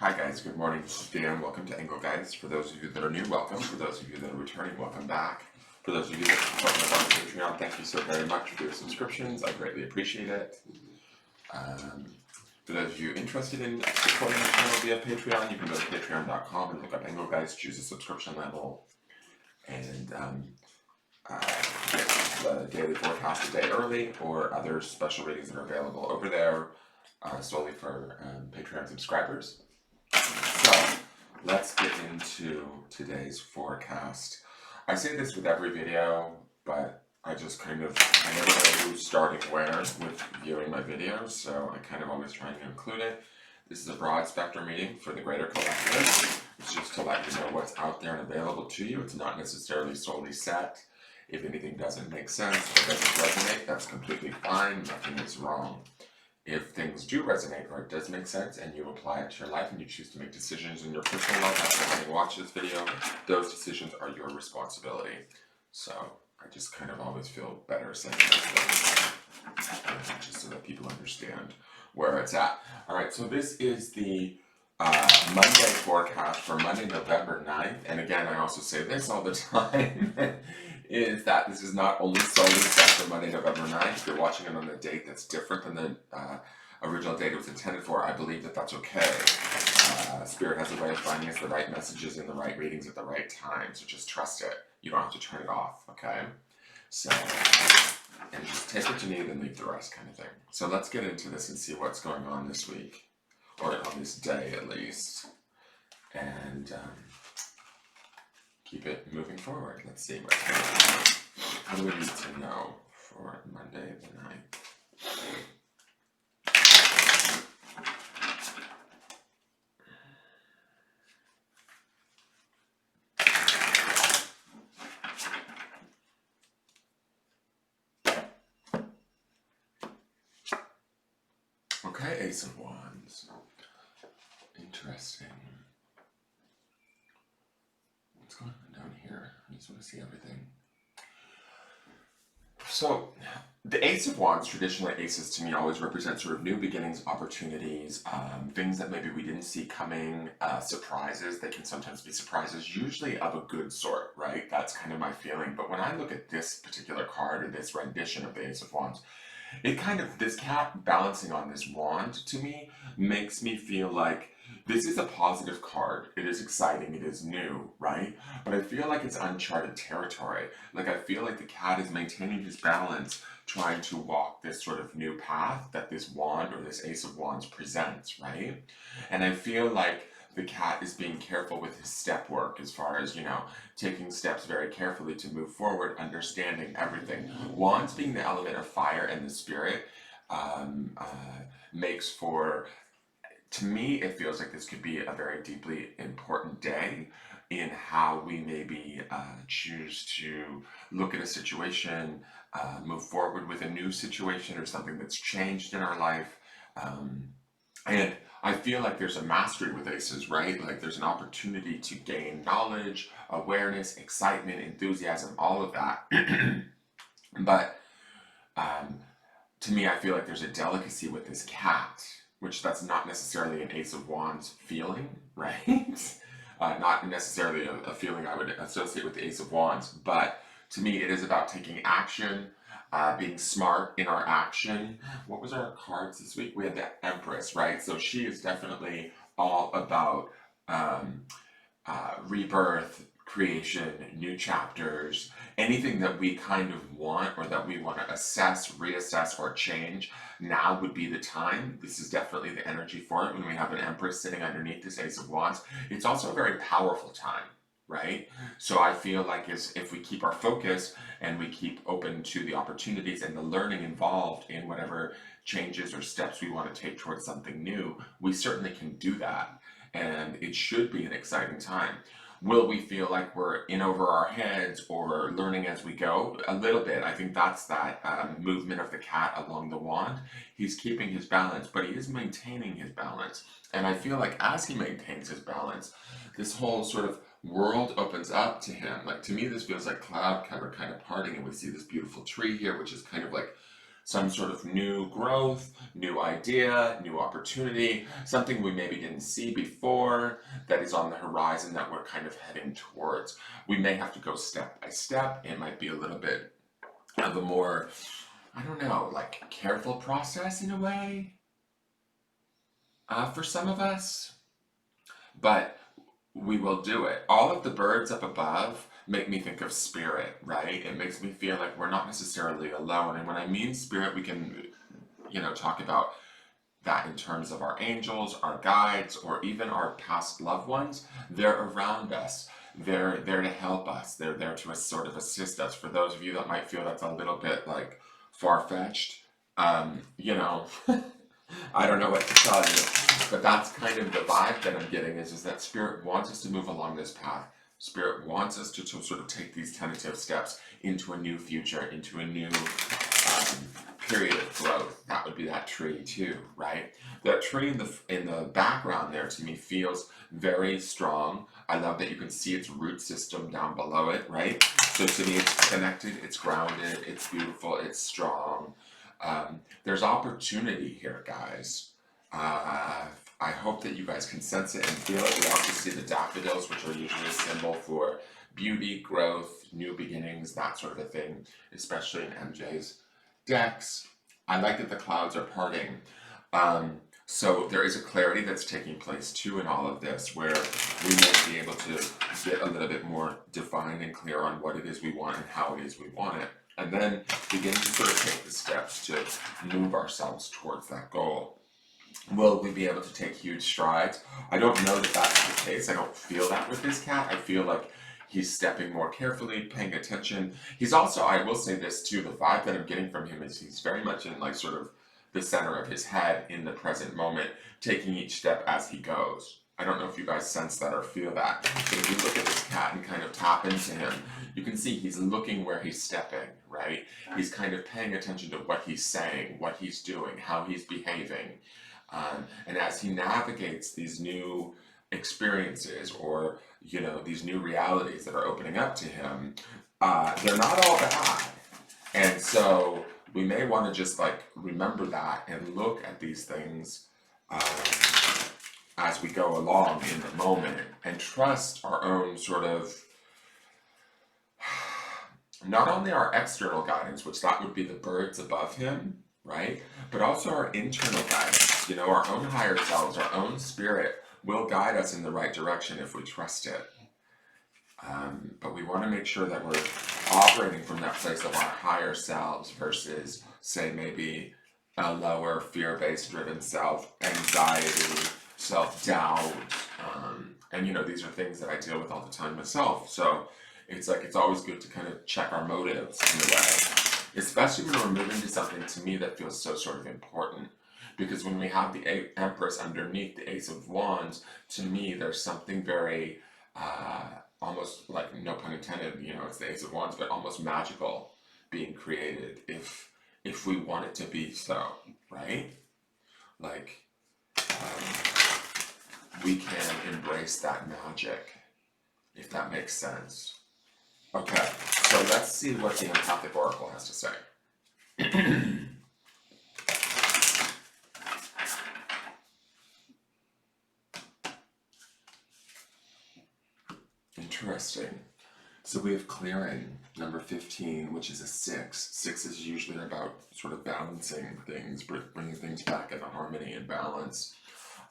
Hi guys, good morning. This is Dan. Welcome to Engelgeist. For those of you that are new, welcome. For those of you that are returning, welcome back. For those of you that support me on Patreon, thank you so very much for your subscriptions. I greatly appreciate it. For those of you interested in supporting the channel via Patreon, you can go to patreon.com and look up Engelgeist, choose a subscription level, and get the daily forecast a day early, or other special readings that are available over there solely for Patreon subscribers. So, let's get into today's forecast. I say this with every video, but I never know who's starting where with viewing my videos, so I kind of always try to include it. This is a broad spectrum reading for the greater collective. It's just to let you know what's out there and available to you. It's not necessarily solely set. If anything doesn't make sense or doesn't resonate, that's completely fine. Nothing is wrong. If things do resonate or it does make sense and you apply it to your life and you choose to make decisions in your personal life after having watched this video, those decisions are your responsibility. So I just kind of always feel better saying that, just so that people understand where it's at. Alright, so this is the Monday forecast for Monday, November 9th. And again, I also say this all the time, is that this is not only solely set for Monday, November 9th. If you're watching it on a date that's different than the original date it was intended for, I believe that that's okay. Spirit has a way of finding us the right messages and the right readings at the right time, so just trust it. You don't have to turn it off, okay? So, and just take what you need and leave the rest, kind of thing. So let's get into this and see what's going on this week, or on this day at least, and keep it moving forward. Let's see what's going on. What do we need to know for Monday the 9th? Okay, Ace of Wands. Interesting. What's going on down here? I just want to see everything. So, the Ace of Wands, traditionally aces to me always represent sort of new beginnings, opportunities, things that maybe we didn't see coming, surprises. They can sometimes be surprises, usually of a good sort, right? That's kind of my feeling. But when I look at this particular card, or this rendition of the Ace of Wands, this cat balancing on this wand to me makes me feel like this is a positive card. It is exciting, it is new, right? But I feel like it's uncharted territory. Like I feel like the cat is maintaining his balance, trying to walk this sort of new path that this wand or this Ace of Wands presents, right? And I feel like the cat is being careful with his step work as far as, taking steps very carefully to move forward, understanding everything. Wands being the element of fire and the spirit makes for, to me, it feels like this could be a very deeply important day in how we maybe choose to look at a situation, move forward with a new situation or something that's changed in our life. And I feel like there's a mastery with aces, right? Like there's an opportunity to gain knowledge, awareness, excitement, enthusiasm, all of that. But to me, I feel like there's a delicacy with this cat, which that's not necessarily an Ace of Wands feeling, right? Not necessarily a feeling I would associate with the Ace of Wands, but to me, it is about taking action, being smart in our action. What was our cards this week? We had the Empress, right? So she is definitely all about rebirth, creation, new chapters, anything that we kind of want or that we want to assess, reassess, or change. Now would be the time. This is definitely the energy for it when we have an Empress sitting underneath this Ace of Wands. It's also a very powerful time, right? So I feel like if we keep our focus and we keep open to the opportunities and the learning involved in whatever changes or steps we want to take towards something new, we certainly can do that. And it should be an exciting time. Will we feel like we're in over our heads or learning as we go? A little bit. I think that's that movement of the cat along the wand. He's keeping his balance, but he is maintaining his balance. And I feel like as he maintains his balance, this whole sort of world opens up to him. Like to me, this feels like cloud cover kind of parting, and we see this beautiful tree here, which is kind of like some sort of new growth, new idea, new opportunity, something we maybe didn't see before that is on the horizon that we're kind of heading towards. We may have to go step by step. It might be a little bit of a more, I don't know, like careful process in a way for some of us, but we will do it. All of the birds up above make me think of spirit, right? It makes me feel like we're not necessarily alone. And when I mean spirit, we can, talk about that in terms of our angels, our guides, or even our past loved ones. They're around us. They're there to help us. They're there to sort of assist us. For those of you that might feel that's a little bit like far-fetched, you know, I don't know what to tell you, but that's kind of the vibe that I'm getting is that Spirit wants us to move along this path. Spirit wants us to sort of take these tentative steps into a new future, into a new period of growth. That would be that tree too, right? That tree in the background there to me feels very strong. I love that you can see its root system down below it, right? So to me, it's connected, it's grounded, it's beautiful, it's strong. There's opportunity here, guys. I hope that you guys can sense it and feel it. We also see the daffodils, which are usually a symbol for beauty, growth, new beginnings, that sort of a thing, especially in MJ's decks. I like that the clouds are parting. So there is a clarity that's taking place too in all of this, where we may be able to get a little bit more defined and clear on what it is we want and how it is we want it. And then begin to sort of take the steps to move ourselves towards that goal. Will we be able to take huge strides? I don't know that that's the case. I don't feel that with this cat. I feel like he's stepping more carefully, paying attention. He's also, I will say this too, the vibe that I'm getting from him is he's very much in like sort of the center of his head in the present moment, taking each step as he goes. I don't know if you guys sense that or feel that. But if you look at this cat and kind of tap into him, you can see he's looking where he's stepping, right? He's kind of paying attention to what he's saying, what he's doing, how he's behaving. And as he navigates these new experiences or, these new realities that are opening up to him, they're not all bad. And so we may want to just like remember that and look at these things as we go along in the moment and trust our own sort of, not only our external guidance, which that would be the birds above him, right? But also our internal guidance, our own higher selves, our own spirit will guide us in the right direction if we trust it. But we want to make sure that we're operating from that place of our higher selves versus, say, maybe a lower fear-based driven self, anxiety, self-doubt. And these are things that I deal with all the time myself. So it's like, it's always good to kind of check our motives in a way, especially when we're moving to something to me that feels so sort of important. Because when we have the Empress underneath the Ace of Wands, to me, there's something very, almost like, no pun intended, it's the Ace of Wands, but almost magical being created if we want it to be so, right? Like, we can embrace that magic, if that makes sense. Okay, so let's see what the Empathic Oracle has to say. Interesting. So we have clearing, number 15, which is a 6. 6 is usually about sort of balancing things, bringing things back into harmony and balance.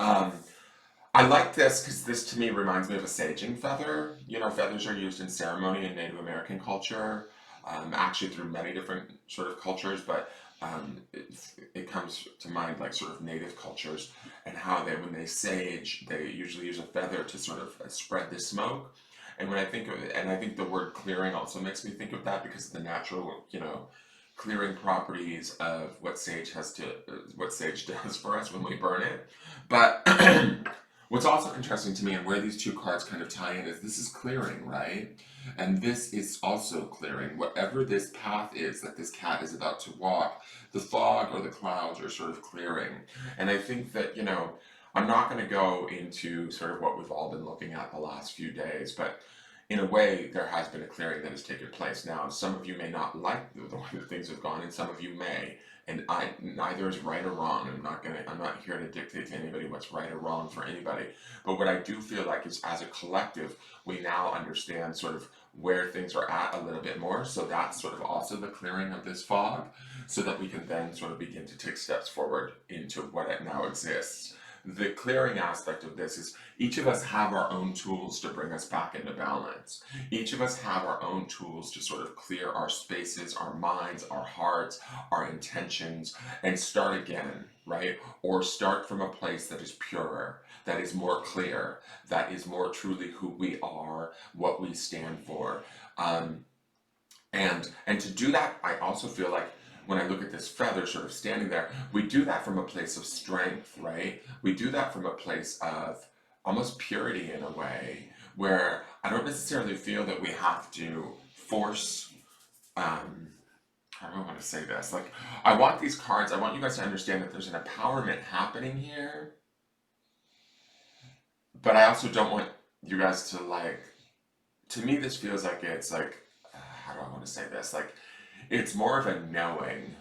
I like this because this to me reminds me of a saging feather. Feathers are used in ceremony in Native American culture, actually through many different sort of cultures, but it comes to mind like sort of native cultures and how when they sage, they usually use a feather to sort of spread the smoke. And when I think of it, and I think the word clearing also makes me think of that because of the natural, clearing properties of what sage does for us when we burn it. But what's also interesting to me and where these two cards kind of tie in is this is clearing, right? And this is also clearing. Whatever this path is that this cat is about to walk, the fog or the clouds are sort of clearing. And I think that, I'm not going to go into sort of what we've all been looking at the last few days, but in a way, there has been a clearing that has taken place. Now, some of you may not like the way that things have gone, and some of you may. And neither is right or wrong. I'm not here to dictate to anybody what's right or wrong for anybody. But what I do feel like is, as a collective, we now understand sort of where things are at a little bit more. So that's sort of also the clearing of this fog, so that we can then sort of begin to take steps forward into what it now exists. The clearing aspect of this is each of us have our own tools to bring us back into balance. Each of us have our own tools to sort of clear our spaces, our minds, our hearts, our intentions, and start again, right? Or start from a place that is purer, that is more clear, that is more truly who we are, what we stand for. And to do that, I also feel like when I look at this feather sort of standing there, we do that from a place of strength, right? We do that from a place of almost purity in a way, where I don't necessarily feel that we have to force, how do I want to say this? Like, I want these cards, I want you guys to understand that there's an empowerment happening here, but I also don't want you guys to like, to me, this feels like it's like, how do I want to say this? Like, it's more of a knowing.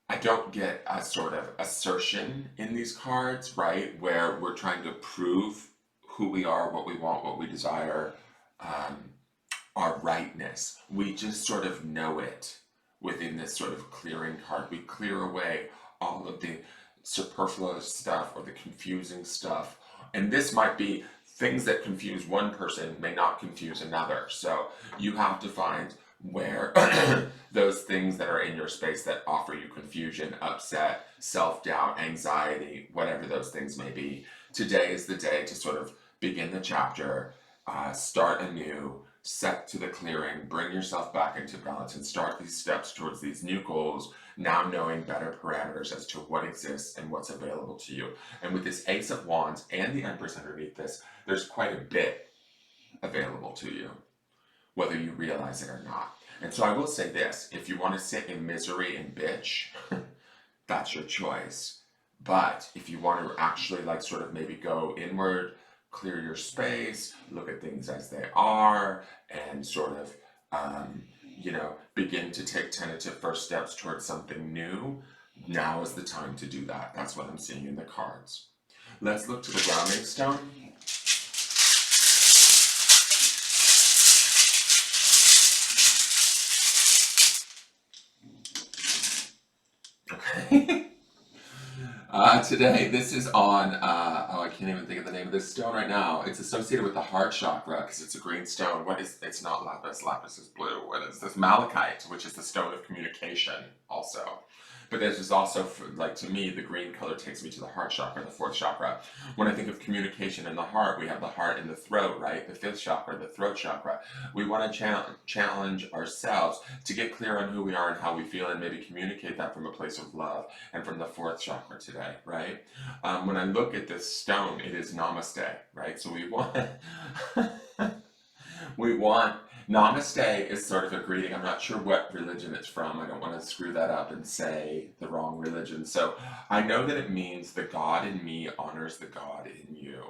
I don't get a sort of assertion in these cards, right? Where we're trying to prove who we are, what we want, what we desire, um, our rightness. We just sort of know it within this sort of clearing card. We clear away all of the superfluous stuff or the confusing stuff. And this might be things that confuse one person may not confuse another. So you have to find where those things that are in your space that offer you confusion, upset, self-doubt, anxiety, whatever those things may be. Today is the day to sort of begin the chapter, start anew, set to the clearing, bring yourself back into balance, and start these steps towards these new goals, now knowing better parameters as to what exists and what's available to you. And with this Ace of Wands and the Empress underneath this, there's quite a bit available to you, whether you realize it or not. And so I will say this, if you want to sit in misery and bitch, that's your choice. But if you want to actually like sort of maybe go inward, clear your space, look at things as they are, and sort of, begin to take tentative first steps towards something new, now is the time to do that. That's what I'm seeing in the cards. Let's look to the grounding stone. Okay. Today, this is on, I can't even think of the name of this stone right now. It's associated with the heart chakra because it's a green stone. It's not lapis, lapis is blue. What is this? Malachite, which is the stone of communication also. But there's just also, like to me, the green color takes me to the heart chakra, the fourth chakra. When I think of communication in the heart, we have the heart and the throat, right? The fifth chakra, the throat chakra. We want to challenge ourselves to get clear on who we are and how we feel, and maybe communicate that from a place of love and from the fourth chakra today, right? When I look at this stone, it is namaste, right? So we want, namaste is sort of a greeting. I'm not sure what religion it's from. I don't want to screw that up and say the wrong religion. So I know that it means the God in me honors the God in you.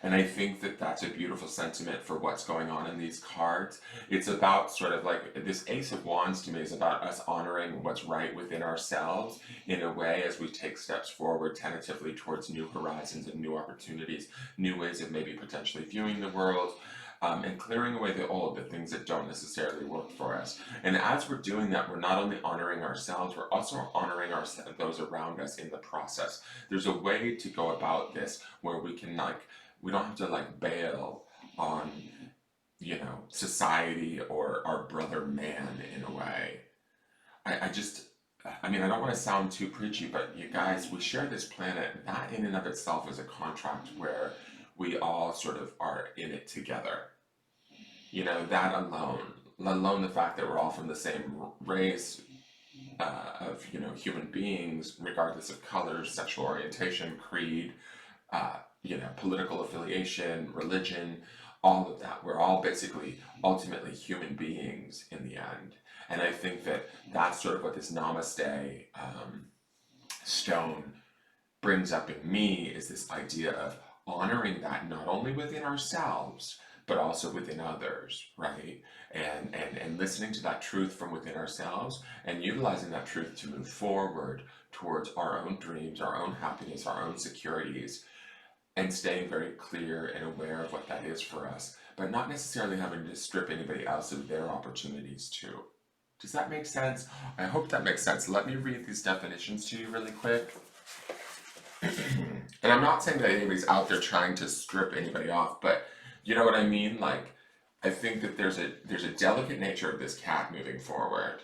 And I think that that's a beautiful sentiment for what's going on in these cards. It's about sort of like this Ace of Wands to me is about us honoring what's right within ourselves in a way as we take steps forward tentatively towards new horizons and new opportunities, new ways of maybe potentially viewing the world, and clearing away the old, the things that don't necessarily work for us. And as we're doing that, we're not only honoring ourselves, we're also honoring those around us in the process. There's a way to go about this where we can we don't have to like bail on, society or our brother man in a way. I don't want to sound too preachy, but you guys, we share this planet. That in and of itself is a contract where we all sort of are in it together. That alone, let alone the fact that we're all from the same race of, human beings, regardless of color, sexual orientation, creed, political affiliation, religion, all of that. We're all basically ultimately human beings in the end. And I think that that's sort of what this namaste stone brings up in me, is this idea of honoring that not only within ourselves, but also within others, right? And listening to that truth from within ourselves and utilizing that truth to move forward towards our own dreams, our own happiness, our own securities, and staying very clear and aware of what that is for us, but not necessarily having to strip anybody else of their opportunities too. Does that make sense? I hope that makes sense. Let me read these definitions to you really quick. And I'm not saying that anybody's out there trying to strip anybody off, but you know what I mean? Like, I think that there's a delicate nature of this cat moving forward,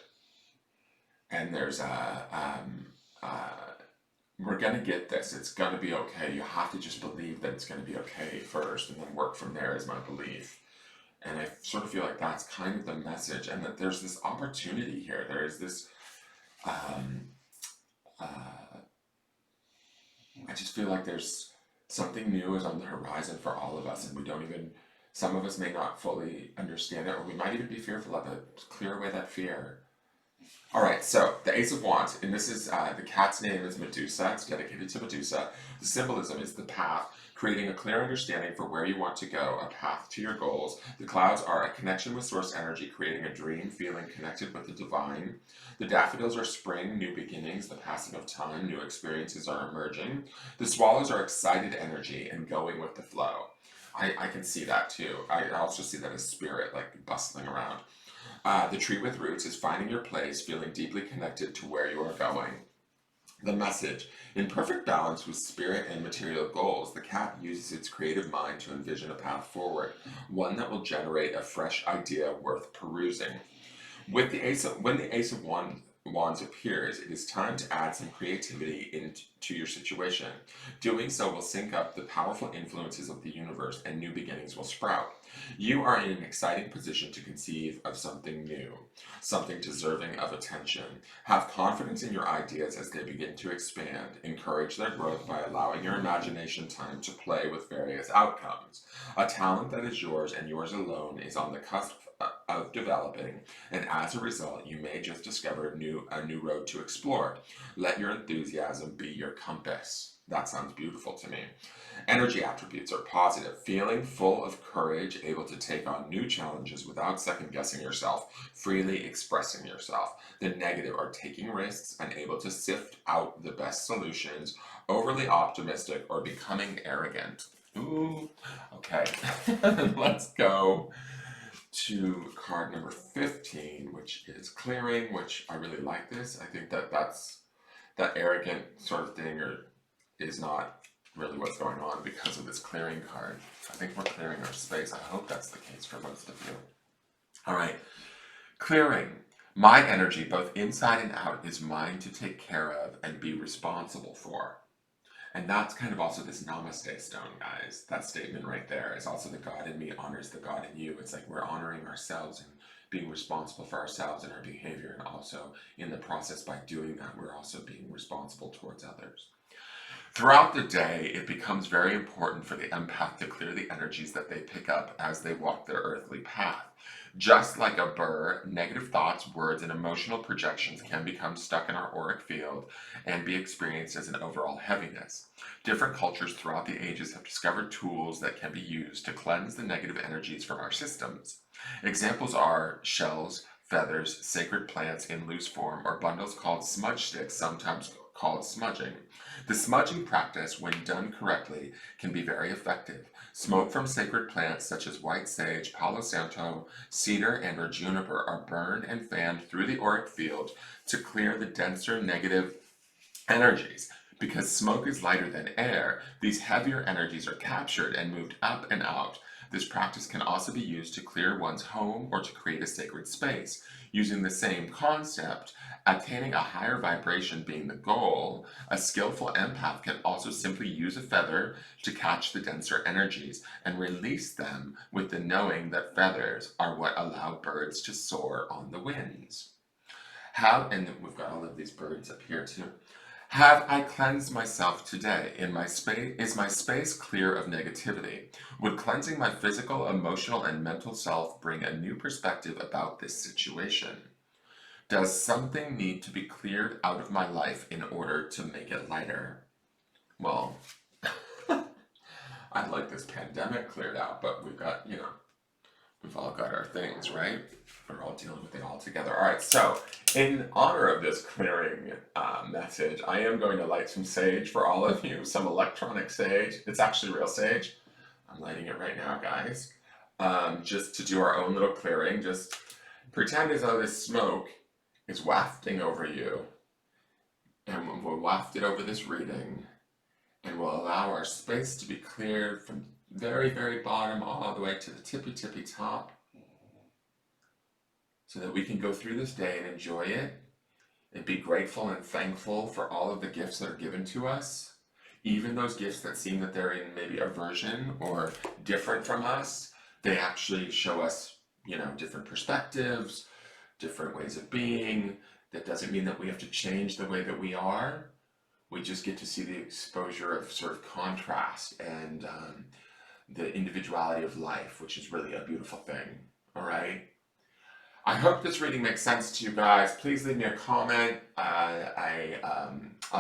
and there's we're gonna get this. It's gonna be okay. You have to just believe that it's gonna be okay first, and then work from there. Is my belief, and I sort of feel like that's kind of the message, and that there's this opportunity here. There is this. Um, uh, I just feel like there's something new is on the horizon for all of us, and we don't even. Some of us may not fully understand it, or we might even be fearful of it. Clear away that fear. All right, so the Ace of Wands, and this is the cat's name is Medusa. It's dedicated to Medusa. The symbolism is the path, creating a clear understanding for where you want to go, a path to your goals. The clouds are a connection with source energy, creating a dream, feeling connected with the divine. The daffodils are spring, new beginnings, the passing of time, new experiences are emerging. The swallows are excited energy and going with the flow. I can see that too. I also see that as spirit, like bustling around. The tree with roots is finding your place, feeling deeply connected to where you are going. The message: in perfect balance with spirit and material goals, the cat uses its creative mind to envision a path forward, one that will generate a fresh idea worth perusing. When the Ace of Wands appears, it is time to add some creativity into your situation. Doing so will sync up the powerful influences of the universe and new beginnings will sprout. You are in an exciting position to conceive of something new, something deserving of attention. Have confidence in your ideas as they begin to expand. Encourage their growth by allowing your imagination time to play with various outcomes. A talent that is yours and yours alone is on the cusp of developing, and as a result, you may just discover a new road to explore. Let your enthusiasm be your compass. That sounds beautiful to me. Energy attributes are positive, feeling full of courage, able to take on new challenges without second guessing yourself, freely expressing yourself. The negative are taking risks, unable to sift out the best solutions, overly optimistic, or becoming arrogant. Ooh, okay. Let's go to card number 15, which is clearing, which I really like this. I think that that's that arrogant sort of thing or is not really what's going on because of this clearing card. I think we're clearing our space. I hope that's the case for most of you. All right, clearing. My energy, both inside and out, is mine to take care of and be responsible for. And that's kind of also this namaste stone, guys. That statement right there is also the God in me honors the God in you. It's like we're honoring ourselves and being responsible for ourselves and our behavior. And also in the process, by doing that, we're also being responsible towards others. Throughout the day, it becomes very important for the empath to clear the energies that they pick up as they walk their earthly path. Just like a burr, negative thoughts, words, and emotional projections can become stuck in our auric field and be experienced as an overall heaviness. Different cultures throughout the ages have discovered tools that can be used to cleanse the negative energies from our systems. Examples are shells, feathers, sacred plants in loose form, or bundles called smudge sticks, sometimes called smudging. The smudging practice, when done correctly, can be very effective. Smoke from sacred plants such as white sage, palo santo, cedar, and or juniper are burned and fanned through the auric field to clear the denser negative energies. Because smoke is lighter than air, these heavier energies are captured and moved up and out. This practice can also be used to clear one's home or to create a sacred space. Using the same concept, attaining a higher vibration being the goal, a skillful empath can also simply use a feather to catch the denser energies and release them with the knowing that feathers are what allow birds to soar on the winds. And we've got all of these birds up here too. Have I cleansed myself today? Is my space clear of negativity? Would cleansing my physical, emotional, and mental self bring a new perspective about this situation? Does something need to be cleared out of my life in order to make it lighter? Well, I'd like this pandemic cleared out, but we've got, We've all got our things, right? We're all dealing with it all together. All right, so in honor of this clearing message, I am going to light some sage for all of you, some electronic sage. It's actually real sage. I'm lighting it right now, guys. Just to do our own little clearing. Just pretend as though this smoke is wafting over you. And we'll waft it over this reading. And we'll allow our space to be cleared from very, very bottom all the way to the tippy, tippy top, so that we can go through this day and enjoy it and be grateful and thankful for all of the gifts that are given to us, even those gifts that seem that they're in maybe aversion or different from us. They actually show us, different perspectives, different ways of being. That doesn't mean that we have to change the way that we are. We just get to see the exposure of sort of contrast and the individuality of life, which is really a beautiful thing. All right. I hope this reading makes sense to you guys. Please leave me a comment, a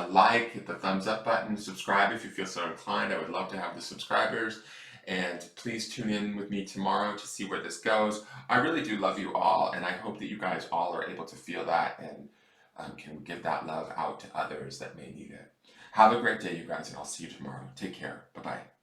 like, hit the thumbs up button, subscribe if you feel so inclined. I would love to have the subscribers. And please tune in with me tomorrow to see where this goes. I really do love you all, and I hope that you guys all are able to feel that and can give that love out to others that may need it. Have a great day, you guys, and I'll see you tomorrow. Take care. Bye-bye.